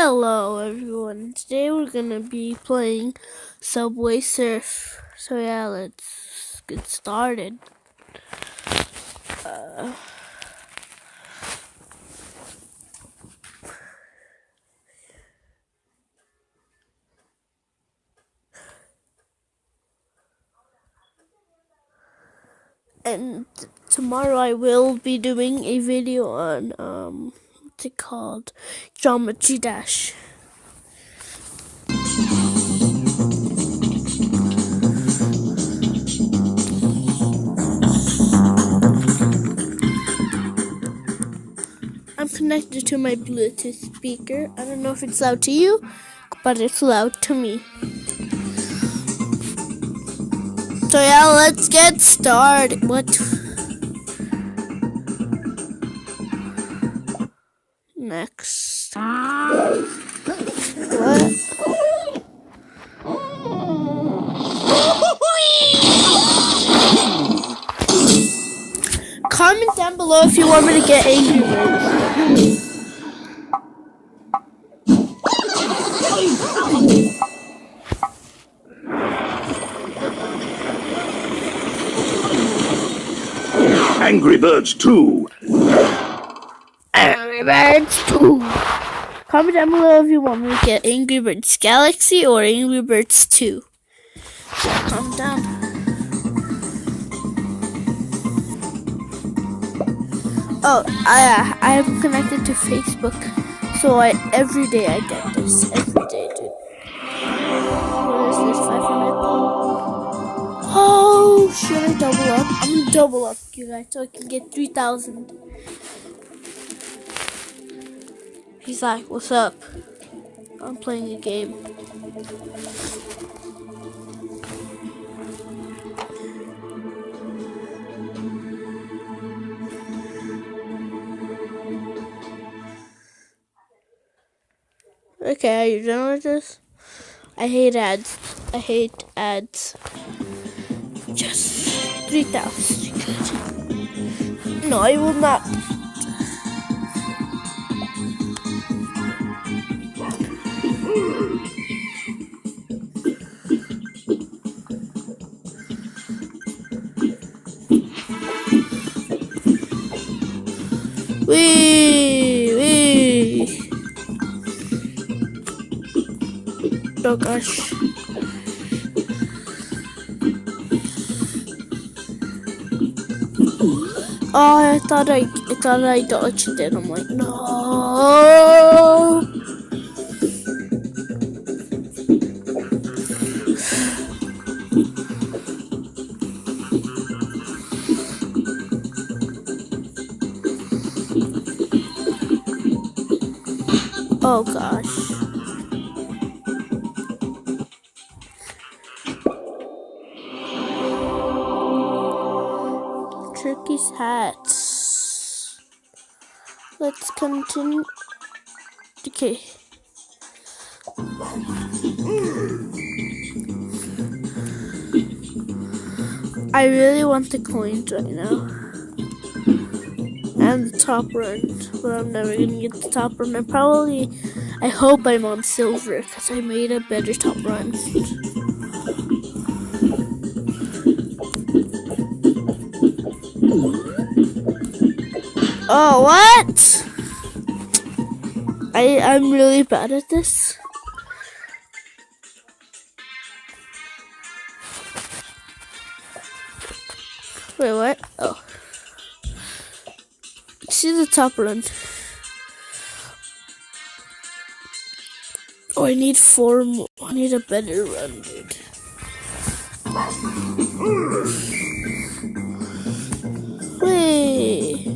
Hello everyone, today we're gonna be playing Subway Surf. So yeah, let's get started. And tomorrow I will be doing a video on, what's it called? Geometry Dash. I'm connected to my Bluetooth speaker. I don't know if it's loud to you, but it's loud to me. So yeah, let's get started. What? Next. What? Comment down below if you want me to get Angry Birds. Angry Birds 2. Angry Birds 2. Comment down below if you want me to get Angry Birds Galaxy or Angry Birds 2. Comment down. Oh, I am connected to Facebook, so every day I get this. Every day, dude. What is this? 500? Oh, should I double up? I'm gonna double up, you guys, so I can get 3,000. He's like, what's up? I'm playing a game. Okay, are you done with this? I hate ads. I hate ads. Just 3,000. No, I will not. Wee. Oh gosh. Oh, I thought I dodged it. I'm like, no. Oh gosh. Turkey's hats. Let's continue. Okay. I really want the coins right now. And the top run. But I'm never gonna get the top run. I hope I'm on silver because I made a better top run. Oh, what? I'm really bad at this. Wait, what? Oh. See the top run. Oh, I need 4 more. I need a better run, dude. Wait.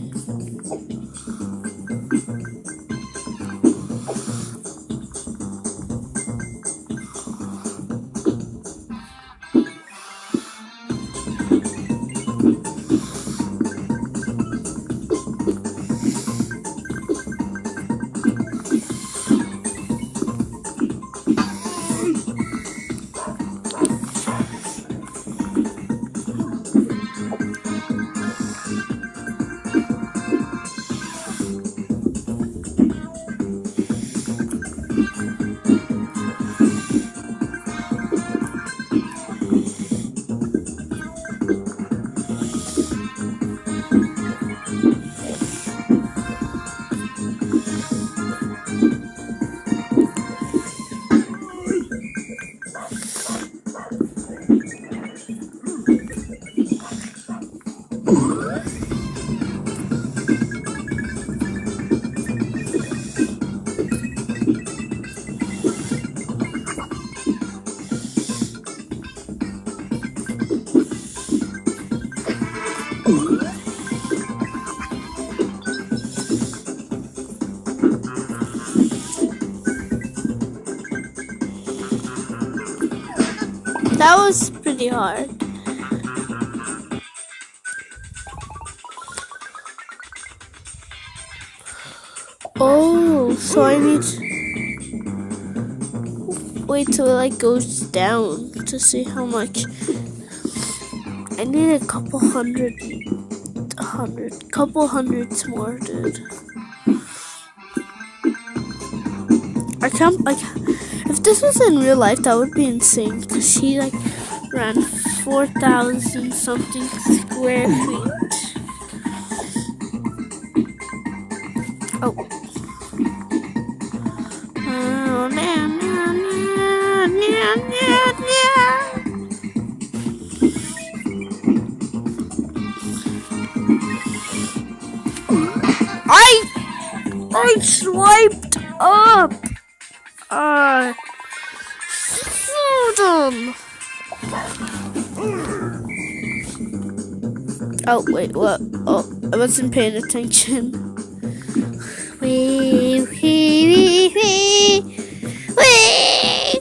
That was pretty hard. Oh, so I need to wait till it like goes down to see how much. I need a couple hundreds more, dude. I can't, like, if this was in real life, that would be insane, because he, like, ran 4,000 something square feet. Oh. Oh, nah, nah, nah, nah, nah, nah. I swiped up. So dumb. Oh wait, what? Oh, I wasn't paying attention. Wee, wee, wee, wee, wee.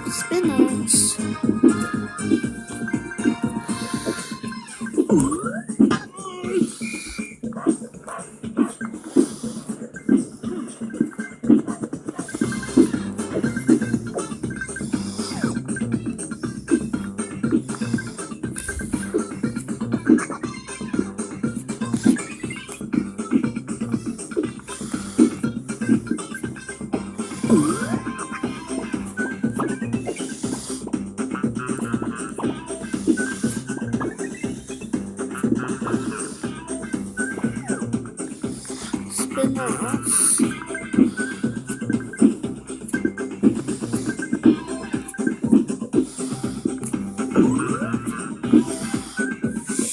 Spinners.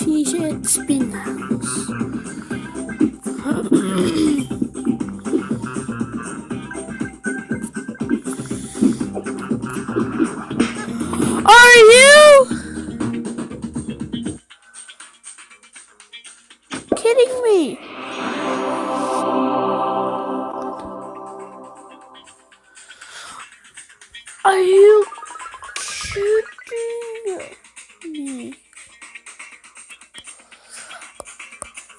Fidget spinners. Are you kidding me? Are you kidding me?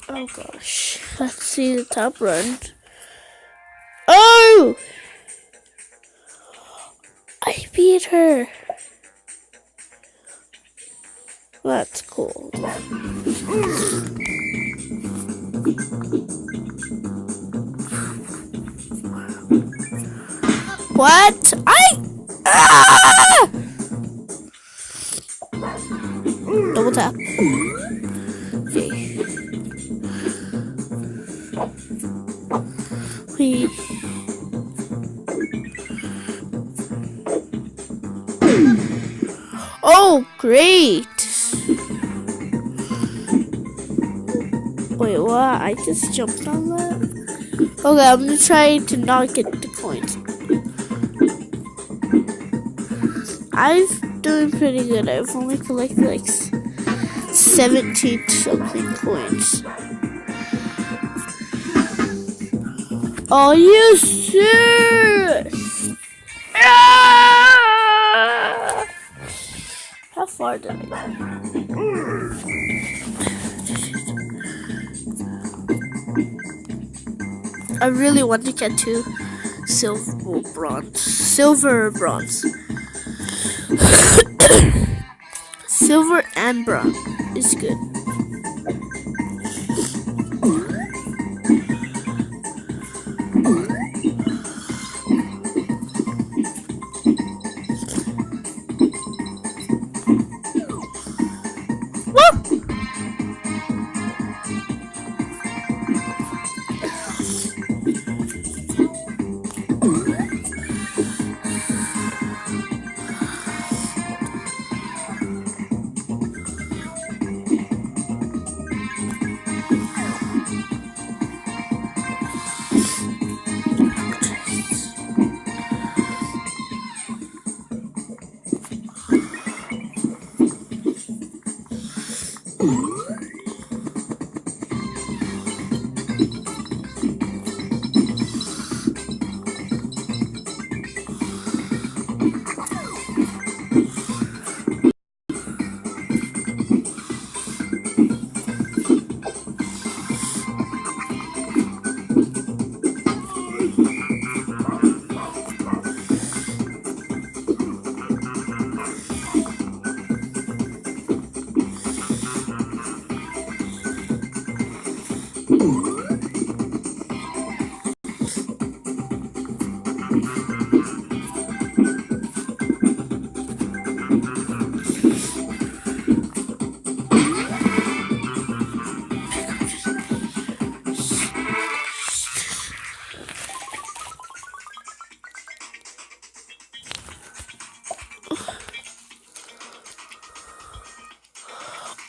Oh gosh. Let's see the top run. Oh! I beat her. That's cool. What? Ah! Double tap. Okay. Whee. Oh, great. Wait, what? I just jumped on that? Okay, I'm gonna try to not get the coins. I'm doing pretty good. I've only collected like 17 something coins. Are you serious? Ah! How far did I go? I really want to get to silver bronze. Silver and bronze is good.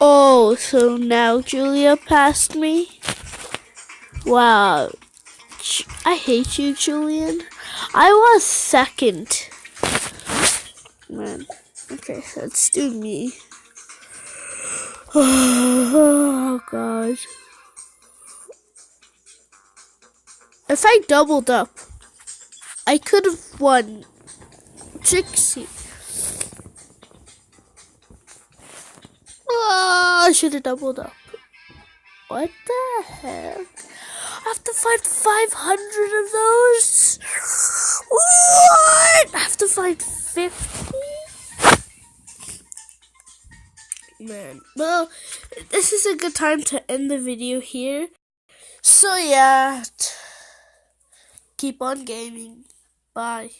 Oh, so now Julia passed me? Wow. I hate you, Julian. I was second. Man. Okay, let's do me. Oh, God. If I doubled up, I could have won Trixie. Oh, I should have doubled up. What the heck? I have to find 500 of those? What? I have to find 50? Man. Well, this is a good time to end the video here. So yeah, keep on gaming. Bye.